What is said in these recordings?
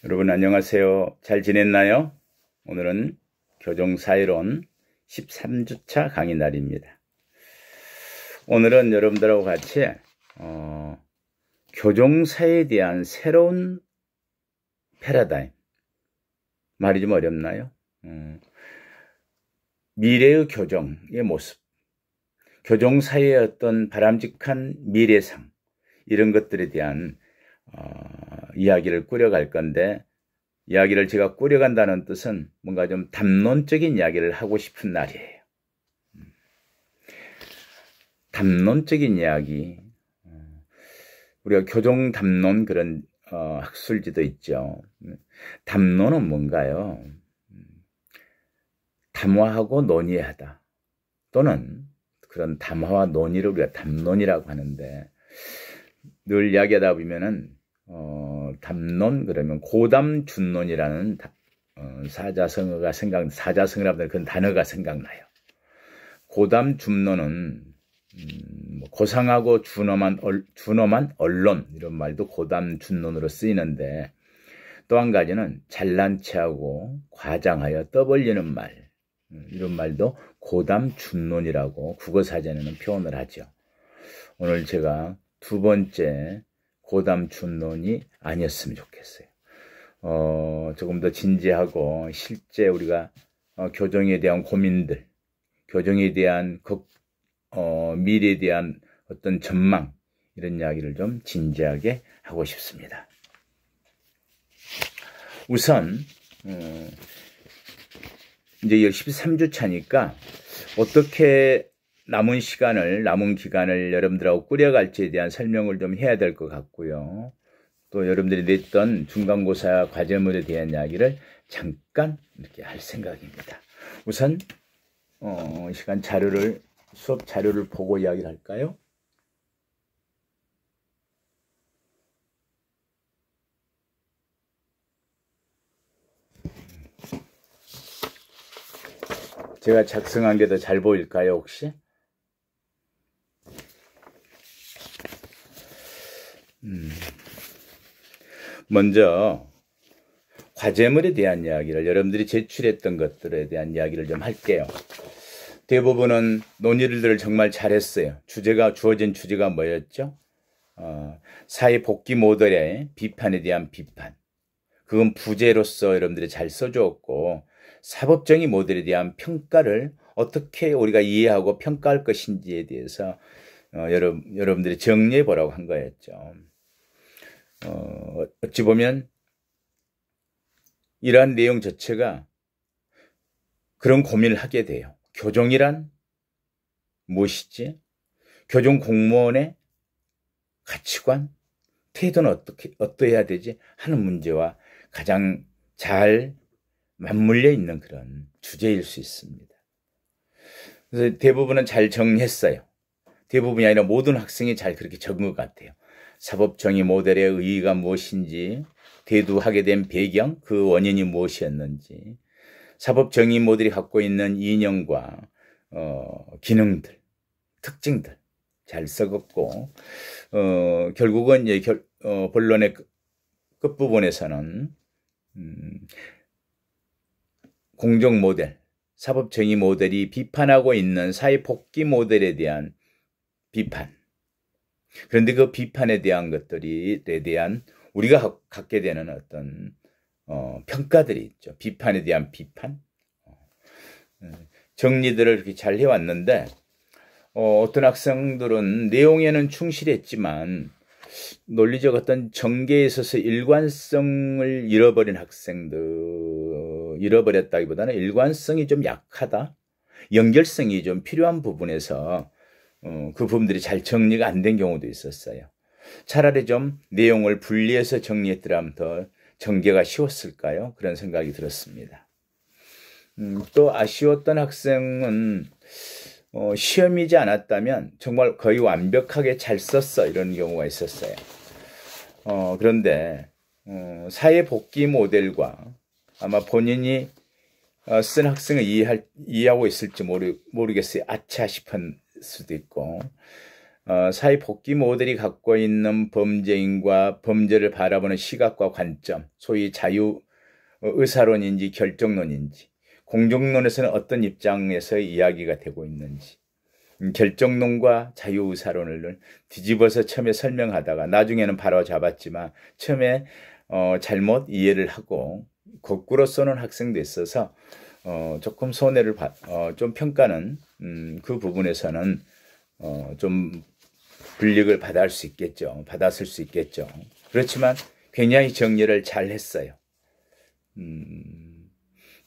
여러분 안녕하세요. 잘 지냈나요? 오늘은 교정사회론 13주차 강의 날입니다. 오늘은 여러분들하고 같이 교정사회에 대한 새로운 패러다임, 말이 좀 어렵나요? 미래의 교정의 모습, 교정사회의 어떤 바람직한 미래상, 이런 것들에 대한 이야기를 꾸려갈 건데, 이야기를 제가 꾸려간다는 뜻은 뭔가 좀 담론적인 이야기를 하고 싶은 날이에요. 담론적인 이야기. 우리가 교정 담론 그런 학술지도 있죠. 담론은 뭔가요? 담화하고 논의하다. 또는 그런 담화와 논의를 우리가 담론이라고 하는데, 늘 이야기하다 보면은 담론 그러면 고담준론이라는 사자성어가 사자성어라는 그런 단어가 생각나요. 고담준론은 고상하고 준엄한 언론, 이런 말도 고담준론으로 쓰이는데, 또 한 가지는 잘난 체하고 과장하여 떠벌리는 말, 이런 말도 고담준론이라고 국어사전에는 표현을 하죠. 오늘 제가 두 번째 고담준론이 아니었으면 좋겠어요. 조금 더 진지하고 실제 우리가 교정에 대한 고민들, 교정에 대한 미래에 대한 어떤 전망, 이런 이야기를 좀 진지하게 하고 싶습니다. 우선 이제 13주 차니까 어떻게 남은 기간을 여러분들하고 꾸려갈지에 대한 설명을 좀 해야 될 것 같고요. 또 여러분들이 냈던 중간고사 과제물에 대한 이야기를 잠깐 이렇게 할 생각입니다. 우선 이 시간 수업 자료를 보고 이야기를 할까요? 제가 작성한 게 더 잘 보일까요, 혹시? 먼저 과제물에 대한 이야기를, 여러분들이 제출했던 것들에 대한 이야기를 좀 할게요. 대부분은 논의를 정말 잘했어요. 주어진 주제가 뭐였죠? 사회 복귀 모델의 비판에 대한 비판. 그건 부제로서 여러분들이 잘 써주었고, 사법정의 모델에 대한 평가를 어떻게 우리가 이해하고 평가할 것인지에 대해서 여러분들이 정리해 보라고 한 거였죠. 어찌 보면 이러한 내용 자체가 그런 고민을 하게 돼요. 교정이란 무엇이지? 교정 공무원의 가치관, 태도는 어떠해야 되지? 하는 문제와 가장 잘 맞물려 있는 그런 주제일 수 있습니다. 그래서 대부분은 잘 정리했어요. 대부분이 아니라 모든 학생이 잘 그렇게 적은 것 같아요. 사법정의 모델의 의의가 무엇인지, 대두하게 된 배경, 그 원인이 무엇이었는지, 사법정의 모델이 갖고 있는 이념과 기능들, 특징들 잘 썩었고, 결국은 이제 본론의 끝부분에서는 공정 모델, 사법정의 모델이 비판하고 있는 사회복귀 모델에 대한 비판. 그런데 그 비판에 대한 것들에 대한 우리가 갖게 되는 어떤 평가들이 있죠. 비판에 대한 비판. 정리들을 이렇게 잘 해왔는데, 어떤 학생들은 내용에는 충실했지만 논리적 어떤 전개에 있어서 일관성을 잃어버렸다기보다는 일관성이 좀 약하다, 연결성이 좀 필요한 부분에서 그 부분들이 잘 정리가 안 된 경우도 있었어요. 차라리 좀 내용을 분리해서 정리했더라면 더 전개가 쉬웠을까요? 그런 생각이 들었습니다. 또 아쉬웠던 학생은 시험이지 않았다면 정말 거의 완벽하게 잘 썼어, 이런 경우가 있었어요. 그런데 사회복귀 모델과 아마 본인이 쓴 학생을 이해하고 있을지 모르겠어요. 아차 싶은 수도 있고, 사회 복귀 모델이 갖고 있는 범죄인과 범죄를 바라보는 시각과 관점, 소위 자유 의사론인지 결정론인지, 공정론에서는 어떤 입장에서 이야기가 되고 있는지, 결정론과 자유의사론을 뒤집어서 처음에 설명하다가 나중에는 바로 잡았지만 처음에 잘못 이해를 하고 거꾸로 써놓은 학생도 있어서 조금 손해를 좀 평가는 그 부분에서는 좀 불이익을 받았을 수 있겠죠. 그렇지만 굉장히 정리를 잘 했어요.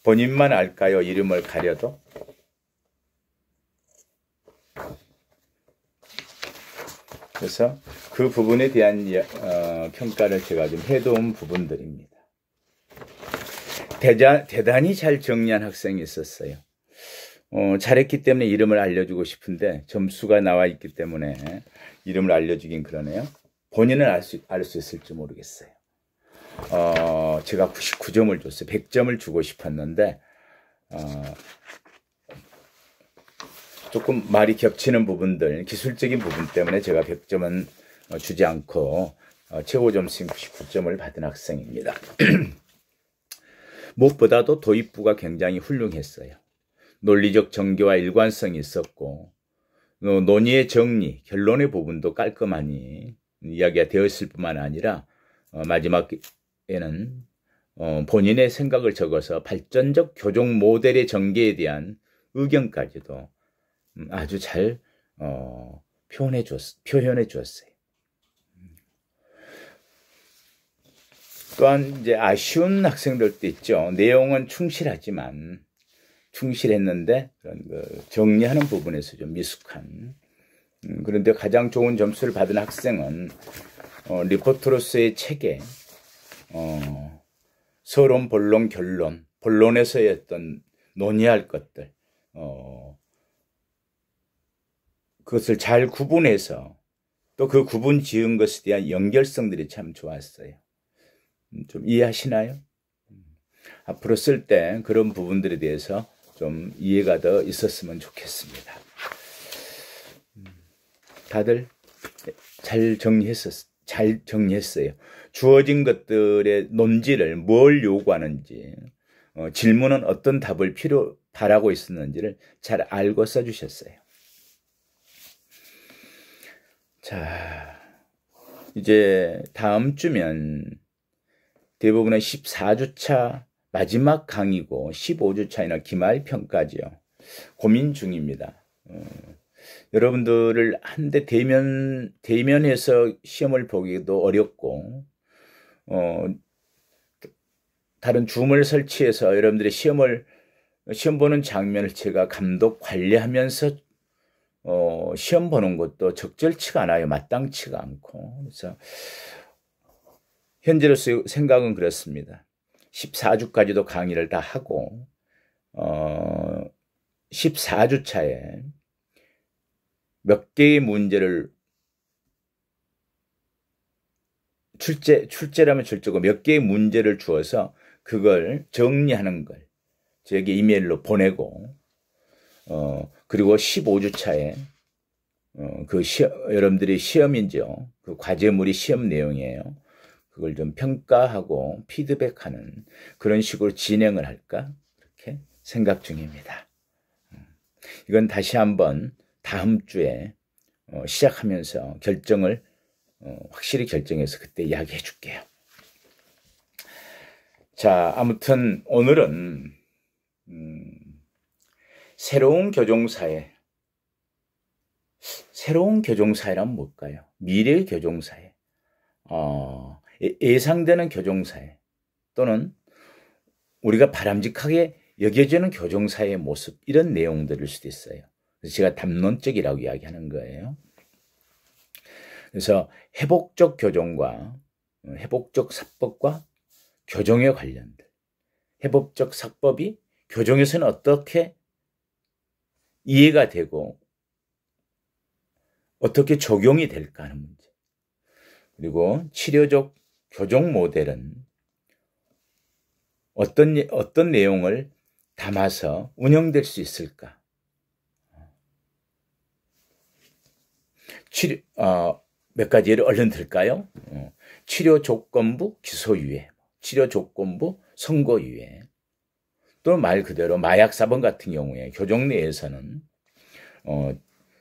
본인만 알까요? 이름을 가려도? 그래서 그 부분에 대한 평가를 제가 좀 해놓은 부분들입니다. 대단히 잘 정리한 학생이 있었어요. 잘했기 때문에 이름을 알려주고 싶은데 점수가 나와 있기 때문에 이름을 알려주긴 그러네요. 본인은 알 수 있을지 모르겠어요. 제가 99점을 줬어요. 100점을 주고 싶었는데 조금 말이 겹치는 부분들, 기술적인 부분 때문에 제가 100점은 주지 않고 최고 점수인 99점을 받은 학생입니다. 무엇보다도 도입부가 굉장히 훌륭했어요. 논리적 전개와 일관성이 있었고 논의의 정리, 결론의 부분도 깔끔하니 이야기가 되었을 뿐만 아니라 마지막에는 본인의 생각을 적어서 발전적 교정 모델의 전개에 대한 의견까지도 아주 잘 표현해 주었어요. 또한 이제 아쉬운 학생들도 있죠. 내용은 충실했는데 그런 정리하는 부분에서 좀 미숙한. 그런데 가장 좋은 점수를 받은 학생은 리포트로서의 체계, 서론, 본론, 결론, 본론에서의 어떤 논의할 것들, 그것을 잘 구분해서 또 그 구분 지은 것에 대한 연결성들이 참 좋았어요. 좀 이해하시나요? 앞으로 쓸 때 그런 부분들에 대해서 좀 이해가 더 있었으면 좋겠습니다. 다들 잘 정리했어요. 주어진 것들의 논지를 뭘 요구하는지, 질문은 어떤 답을 바라고 있었는지를 잘 알고 써주셨어요. 자, 이제 다음 주면 대부분은 14주차 마지막 강의고 15주차에는 기말평가지요. 고민 중입니다. 여러분들을 한데 대면해서 시험을 보기도 어렵고 다른 줌을 설치해서 여러분들이 시험 보는 장면을 제가 감독 관리하면서 시험 보는 것도 적절치가 않아요. 마땅치가 않고. 그래서 현재로서 생각은 그렇습니다. 14주까지도 강의를 다 하고 14주차에 몇 개의 문제를 출제라면 출제고 몇 개의 문제를 주어서 그걸 정리하는 걸 저에게 이메일로 보내고 그리고 15주차에 여러분들이 시험이죠. 그 과제물이 시험 내용이에요. 그걸 좀 평가하고 피드백하는 그런 식으로 진행을 할까 그렇게 생각 중입니다. 이건 다시 한번 다음 주에 시작하면서 결정을 확실히 결정해서 그때 이야기해 줄게요. 자, 아무튼 오늘은 새로운 교종사회란 뭘까요? 미래의 교종사회, 예상되는 교종사회 또는 우리가 바람직하게 여겨지는 교종사회의 모습, 이런 내용들일 수도 있어요. 그래서 제가 담론적이라고 이야기하는 거예요. 그래서 회복적 교종과 회복적 사법과 교종의 관련들, 회복적 사법이 교종에서는 어떻게 이해가 되고 어떻게 적용이 될까 하는 문제. 그리고 치료적 교종 모델은 어떤 내용을 담아서 운영될 수 있을까? 몇 가지 예를 얼른 들까요? 치료 조건부 기소유예, 치료 조건부 선고유예, 또 말 그대로 마약 사범 같은 경우에 교정 내에서는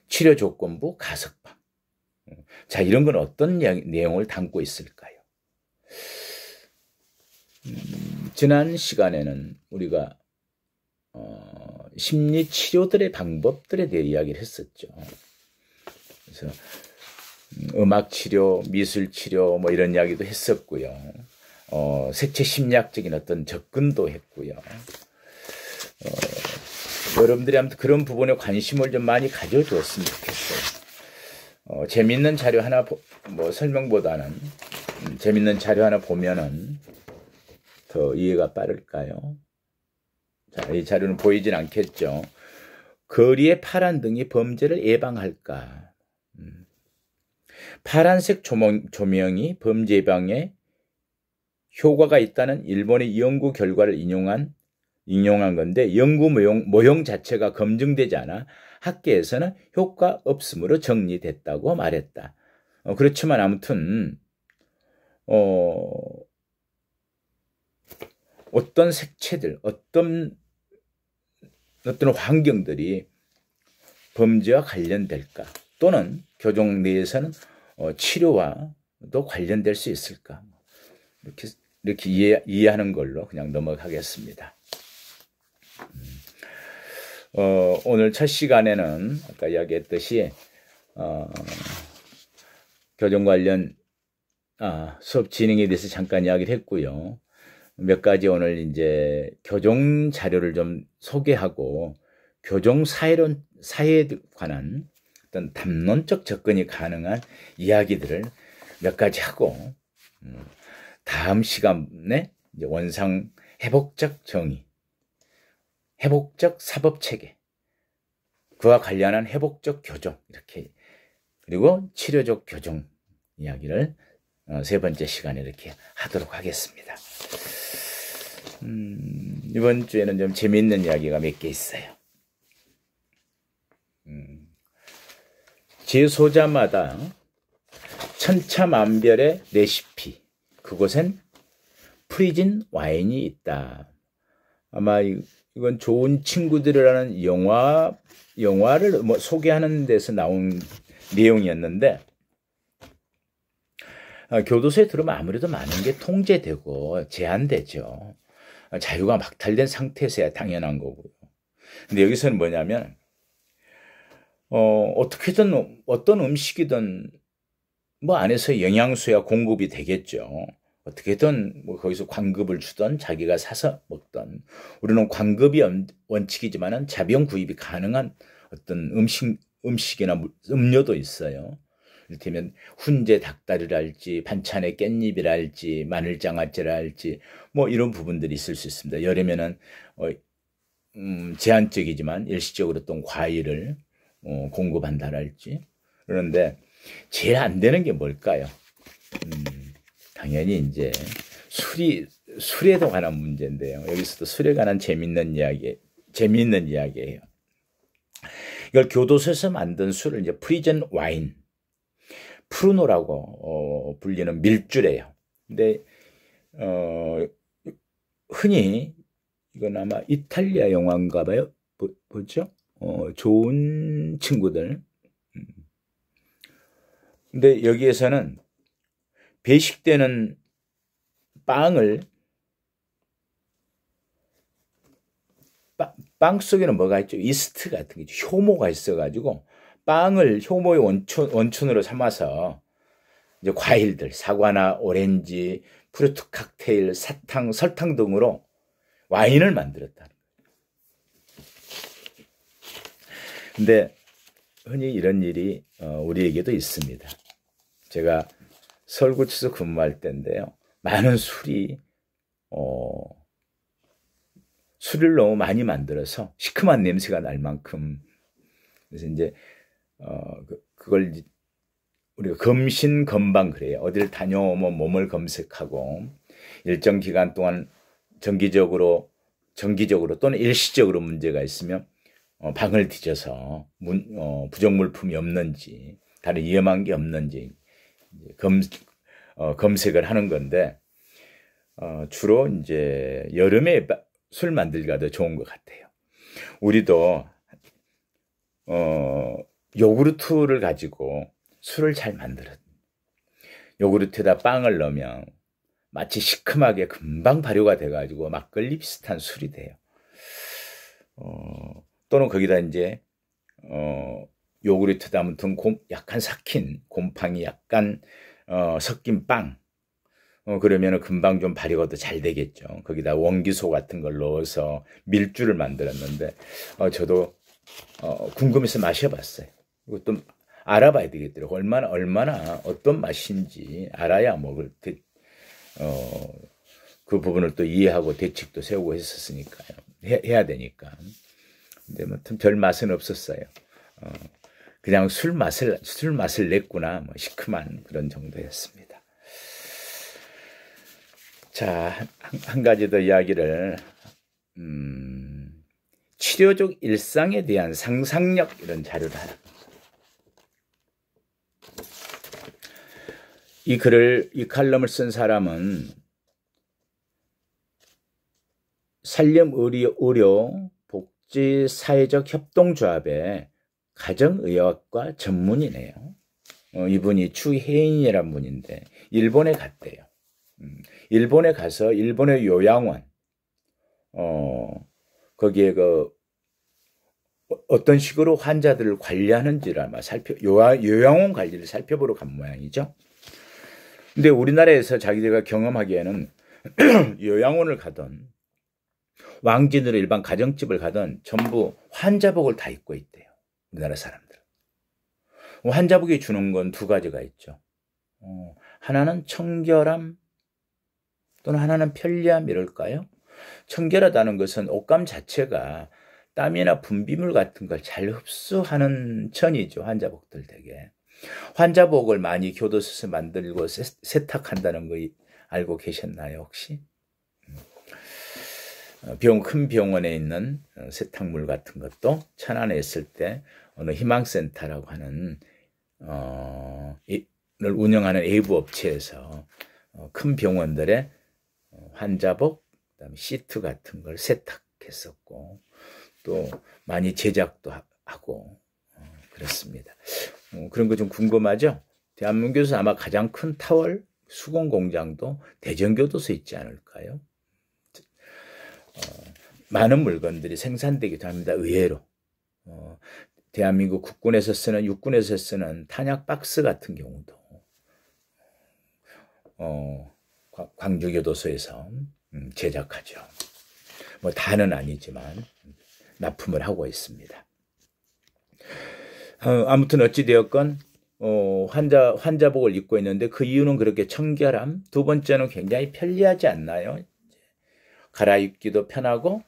치료 조건부 가석방. 자, 이런 건 어떤 내용을 담고 있을까요? 지난 시간에는 우리가 심리 치료들의 방법들에 대해 이야기를 했었죠. 그래서 음악 치료, 미술 치료 뭐 이런 이야기도 했었고요. 색채 심리학적인 어떤 접근도 했고요. 여러분들이 아무튼 그런 부분에 관심을 좀 많이 가져주었으면 좋겠어요. 재밌는 자료 하나 뭐 설명보다는 재밌는 자료 하나 보면은 더 이해가 빠를까요? 자, 이 자료는 보이진 않겠죠. 거리의 파란 등이 범죄를 예방할까? 파란색 조명이 범죄 예방에 효과가 있다는 일본의 연구 결과를 인용한 건데, 연구 모형 자체가 검증되지 않아 학계에서는 효과 없음으로 정리됐다고 말했다. 그렇지만 아무튼 어떤 색채들, 어떤 환경들이 범죄와 관련될까? 또는 교정 내에서는 치료와도 관련될 수 있을까? 이렇게 이해하는 걸로 그냥 넘어가겠습니다. 오늘 첫 시간에는 아까 이야기했듯이 교정 관련 수업 진행에 대해서 잠깐 이야기를 했고요. 몇 가지 오늘 이제 교정 자료를 좀 소개하고 교정 사회에 관한 어떤 담론적 접근이 가능한 이야기들을 몇 가지 하고, 다음 시간에 이제 원상 회복적 정의, 회복적 사법 체계, 그와 관련한 회복적 교정, 이렇게, 그리고 치료적 교정 이야기를 세 번째 시간에 이렇게 하도록 하겠습니다. 이번 주에는 좀 재미있는 이야기가 몇 개 있어요. 제소자마다 천차만별의 레시피, 그곳엔 프리즌 와인이 있다. 아마 이건 좋은 친구들이라는 영화를 소개하는 데서 나온 내용이었는데, 교도소에 들어오면 아무래도 많은 게 통제되고 제한되죠. 자유가 막탈된 상태에서야 당연한 거고요. 근데 여기서는 뭐냐면, 어떻게든 어떤 음식이든 뭐 안에서 영양소야 공급이 되겠죠. 어떻게든 뭐 거기서 관급을 주던 자기가 사서 먹던, 우리는 관급이 원칙이지만은 자병 구입이 가능한 어떤 음식이나 음료도 있어요. 이를테면 훈제 닭다리랄지 반찬의 깻잎이랄지 마늘장아찌랄지 뭐 이런 부분들이 있을 수 있습니다. 여름에는 제한적이지만 일시적으로 또 과일을 공급한다랄지. 그런데 제일 안 되는 게 뭘까요? 당연히 이제 술에도 관한 문제인데요. 여기서도 술에 관한 재밌는 이야기예요. 이걸 교도소에서 만든 술을 이제 프리즌 와인, 프루노라고 불리는 밀주래요. 근데 흔히 이건 아마 이탈리아 영화인가 봐요. 뭐죠? 좋은 친구들. 근데 여기에서는 배식되는 빵을, 빵 속에는 뭐가 있죠? 이스트 같은 게, 효모가 있어가지고 빵을 효모의 원천으로 삼아서 이제 과일들, 사과나 오렌지, 프루트 칵테일, 사탕, 설탕 등으로 와인을 만들었다는 거예요. 근데 흔히 이런 일이 우리에게도 있습니다. 제가 서울구치소 근무할 때인데요. 많은 술을 너무 많이 만들어서 시큼한 냄새가 날 만큼, 그래서 이제 그걸 우리가 검신검방 그래요. 어디를 다녀오면 몸을 검색하고 일정 기간 동안 정기적으로 또는 일시적으로 문제가 있으면 방을 뒤져서 부정물품이 없는지 다른 위험한 게 없는지 검색을 하는 건데, 주로 이제 여름에 술 만들기가 더 좋은 것 같아요. 우리도 요구르트를 가지고 술을 잘 만들어. 요구르트에다 빵을 넣으면 마치 시큼하게 금방 발효가 돼가지고 막걸리 비슷한 술이 돼요. 또는 거기다 이제 요구르트다 아무튼 약간 삭힌 곰팡이 약간 섞인 빵, 그러면은 금방 좀 발효가 더 잘 되겠죠. 거기다 원기소 같은 걸 넣어서 밀주를 만들었는데, 저도 궁금해서 마셔봤어요. 이것도 알아봐야 되겠더라고요. 얼마나 어떤 맛인지 알아야 먹을 때, 그 부분을 또 이해하고 대책도 세우고 했었으니까요. 해야 되니까. 근데 뭐 별 맛은 없었어요. 그냥 술 맛을 냈구나. 뭐 시큼한 그런 정도였습니다. 자, 한 가지 더 이야기를, 치료적 일상에 대한 상상력, 이런 자료를 하나. 이 칼럼을 쓴 사람은 산림의료 복지사회적 협동조합의 가정의학과 전문이네요. 이분이 추혜인이라는 분인데 일본에 갔대요. 일본에 가서 일본의 요양원, 거기에 어떤 식으로 환자들을 관리하는지를 아마 요양원 관리를 살펴보러 간 모양이죠. 근데 우리나라에서 자기들가 경험하기에는 요양원을 가던 왕진으로 일반 가정집을 가던 전부 환자복을 다 입고 있대요. 우리나라 사람들. 환자복이 주는 건 두 가지가 있죠. 하나는 청결함, 또는 하나는 편리함, 이럴까요? 청결하다는 것은 옷감 자체가 땀이나 분비물 같은 걸 잘 흡수하는 천이죠. 환자복들 되게. 환자복을 많이 교도소에서 만들고 세탁한다는 거 알고 계셨나요, 혹시? 큰 병원에 있는 세탁물 같은 것도 천안에 있을 때 어느 희망센터라고 하는 를 운영하는 외부 업체에서 큰 병원들의 환자복, 그다음에 시트 같은 걸 세탁했었고 또 많이 제작도 하고 그렇습니다. 그런 거 좀 궁금하죠? 대한민국에서 아마 가장 큰 타월 수공 공장도 대전교도소에 있지 않을까요? 많은 물건들이 생산되기도 합니다. 의외로. 대한민국 국군에서 쓰는, 육군에서 쓰는 탄약 박스 같은 경우도 광주교도소에서 제작하죠. 뭐 다는 아니지만 납품을 하고 있습니다. 아무튼 어찌되었건 환자복을 입고 있는데 그 이유는 그렇게 청결함, 두 번째는 굉장히 편리하지 않나요? 갈아입기도 편하고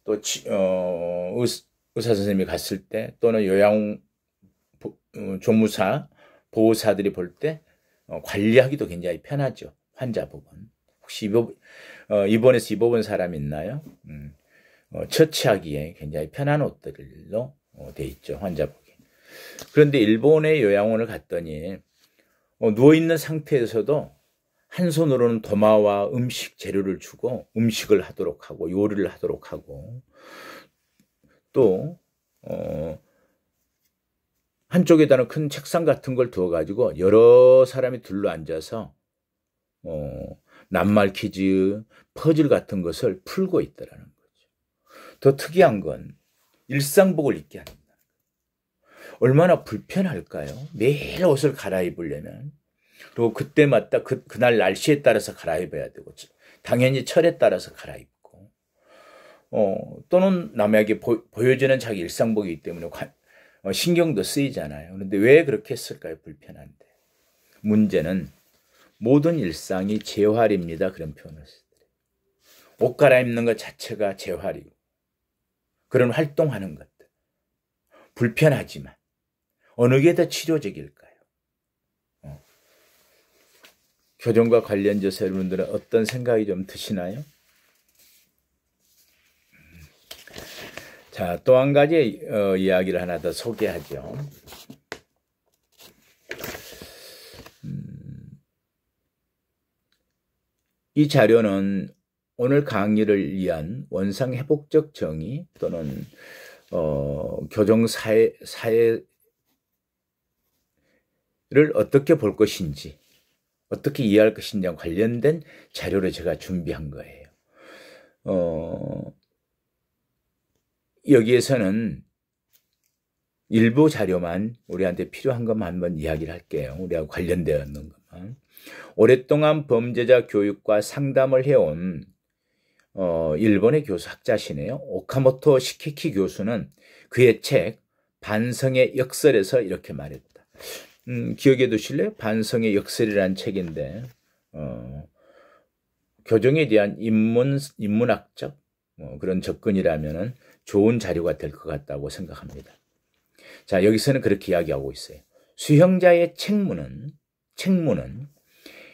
또 의사 선생님이 갔을 때 또는 요양 조무사 보호사들이 볼 때 관리하기도 굉장히 편하죠. 환자복은. 혹시 입원해서 입어본 사람 있나요? 처치하기에 굉장히 편한 옷들로 돼 있죠. 환자복이. 그런데 일본의 요양원을 갔더니 누워있는 상태에서도 한 손으로는 도마와 음식 재료를 주고 음식을 하도록 하고 요리를 하도록 하고 또 한쪽에다는 큰 책상 같은 걸 두어가지고 여러 사람이 둘러앉아서 낱말 퀴즈, 퍼즐 같은 것을 풀고 있더라는 거죠. 더 특이한 건 일상복을 입게 합니다. 얼마나 불편할까요? 매일 옷을 갈아입으려면. 그리고 그때마다 그날 날씨에 따라서 갈아입어야 되고 당연히 철에 따라서 갈아입고 또는 남에게 보여지는 자기 일상복이기 때문에 신경도 쓰이잖아요. 그런데 왜 그렇게 했을까요? 불편한데. 문제는 모든 일상이 재활입니다. 그런 표현을 쓰더래요. 옷 갈아입는 것 자체가 재활이고 그런 활동하는 것들. 불편하지만 어느 게 더 치료적일까요? 교정과 관련돼서 여러분들은 어떤 생각이 좀 드시나요? 자, 또 한 가지 이야기를 하나 더 소개하죠. 이 자료는 오늘 강의를 위한 원상 회복적 정의 또는 교정 사회를 어떻게 볼 것인지, 어떻게 이해할 것인지와 관련된 자료를 제가 준비한 거예요. 여기에서는 일부 자료만 우리한테 필요한 것만 한번 이야기를 할게요. 우리하고 관련되어 있는 것만. 오랫동안 범죄자 교육과 상담을 해온 일본의 교수 학자시네요. 오카모토 시키키 교수는 그의 책 반성의 역설에서 이렇게 말했다. 기억해 두실래요? 반성의 역설이라는 책인데 교정에 대한 인문학적 그런 접근이라면은 좋은 자료가 될 것 같다고 생각합니다. 자, 여기서는 그렇게 이야기하고 있어요. 수형자의 책무는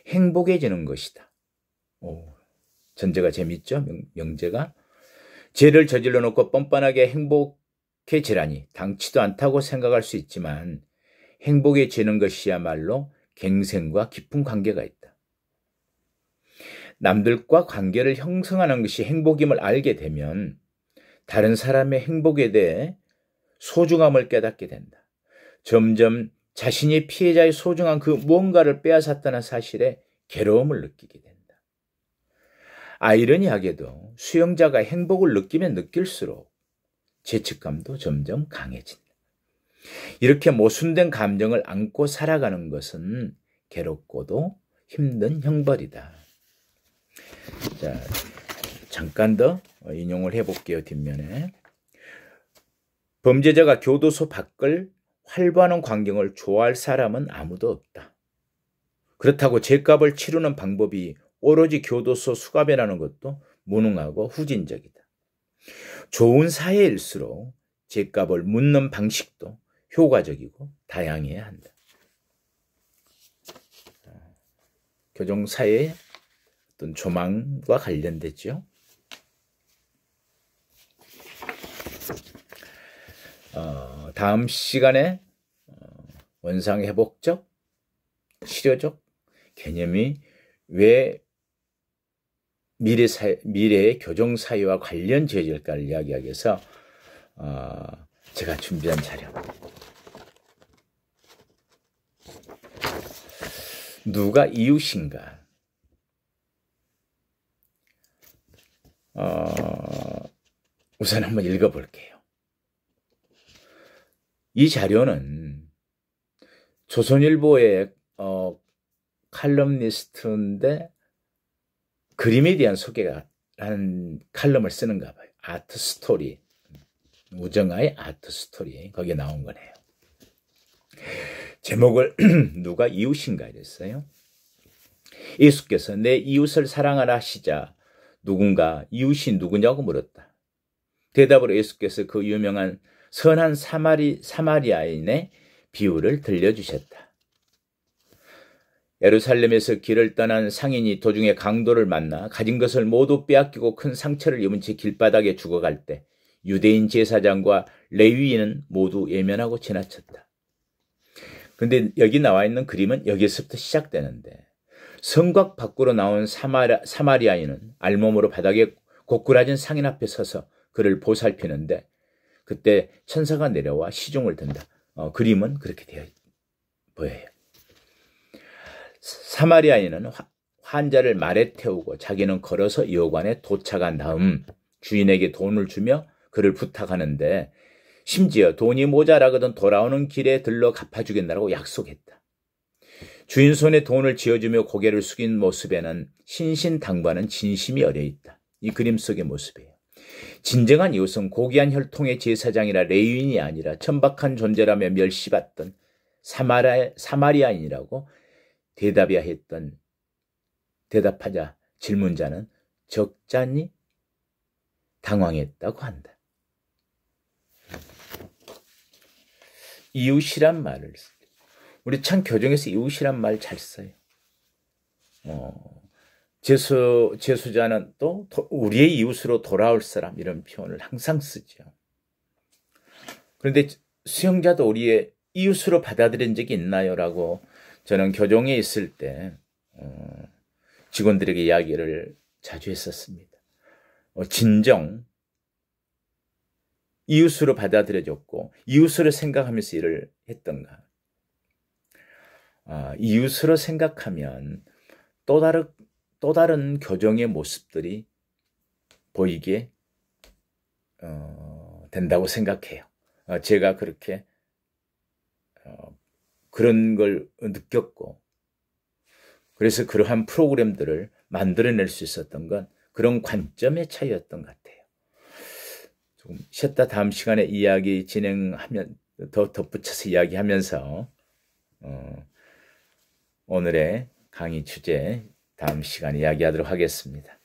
행복해지는 것이다. 전제가 재밌죠? 명제가. 죄를 저질러 놓고 뻔뻔하게 행복해지라니 당치도 않다고 생각할 수 있지만 행복해지는 것이야말로 갱생과 깊은 관계가 있다. 남들과 관계를 형성하는 것이 행복임을 알게 되면 다른 사람의 행복에 대해 소중함을 깨닫게 된다. 점점 자신이 피해자의 소중한 그 무언가를 빼앗았다는 사실에 괴로움을 느끼게 된다. 아이러니하게도 수용자가 행복을 느끼면 느낄수록 죄책감도 점점 강해진다. 이렇게 모순된 감정을 안고 살아가는 것은 괴롭고도 힘든 형벌이다. 자, 잠깐 더 인용을 해볼게요. 뒷면에. 범죄자가 교도소 밖을 활보하는 광경을 좋아할 사람은 아무도 없다. 그렇다고 죄값을 치르는 방법이 오로지 교도소 수감이라는 것도 무능하고 후진적이다. 좋은 사회일수록 죄값을 묻는 방식도 효과적이고 다양해야 한다. 교정사회의 어떤 조망과 관련되죠. 다음 시간에 원상회복적, 치료적 개념이 왜 미래의 교정사회와 관련 죄질까를 이야기하기 위해서 제가 준비한 자료. 누가 이웃인가? 우선 한번 읽어볼게요. 이 자료는 조선일보의 칼럼니스트인데 그림에 대한 소개라는 칼럼을 쓰는가 봐요. 아트 스토리. 우정아의 아트 스토리. 거기에 나온 거네요. 제목을 누가 이웃인가 이랬어요. 예수께서 내 이웃을 사랑하라 하시자 누군가 이웃이 누구냐고 물었다. 대답으로 예수께서 그 유명한 선한 사마리아인의 비유를 들려주셨다. 예루살렘에서 길을 떠난 상인이 도중에 강도를 만나 가진 것을 모두 빼앗기고 큰 상처를 입은 채 길바닥에 죽어갈 때 유대인 제사장과 레위인은 모두 예면하고 지나쳤다. 그런데 여기 나와 있는 그림은 여기서부터 시작되는데 성곽 밖으로 나온 사마리아인은 알몸으로 바닥에 고꾸라진 상인 앞에 서서 그를 보살피는데 그때 천사가 내려와 시중을 든다. 그림은 그렇게 되어 보여요. 사마리아인은 환자를 말에 태우고 자기는 걸어서 여관에 도착한 다음 주인에게 돈을 주며 그를 부탁하는데 심지어 돈이 모자라거든 돌아오는 길에 들러 갚아주겠다고 약속했다. 주인 손에 돈을 쥐어주며 고개를 숙인 모습에는 신신당부하는 진심이 어려있다. 이 그림 속의 모습이에요. 진정한 이웃은 고귀한 혈통의 제사장이라 레위인이 아니라 천박한 존재라며 멸시받던 사마리아인이라고 대답하자 질문자는 적잖이 당황했다고 한다. 이웃이란 말을 우리 참 교정에서 이웃이란 말 잘 써요. 재수자는 또 우리의 이웃으로 돌아올 사람 이런 표현을 항상 쓰죠. 그런데 수용자도 우리의 이웃으로 받아들인 적이 있나요? 라고 저는 교정에 있을 때 직원들에게 이야기를 자주 했었습니다. 진정 이웃으로 받아들여졌고 이웃으로 생각하면서 일을 했던가. 이웃으로 생각하면 또 다른 교정의 모습들이 보이게 된다고 생각해요. 제가 그렇게 그런 걸 느꼈고, 그래서 그러한 프로그램들을 만들어낼 수 있었던 건 그런 관점의 차이였던 것 같아요. 조금 쉬었다 다음 시간에 이야기 진행하면 더 덧붙여서 이야기하면서 오늘의 강의 주제 다음 시간에 이야기하도록 하겠습니다.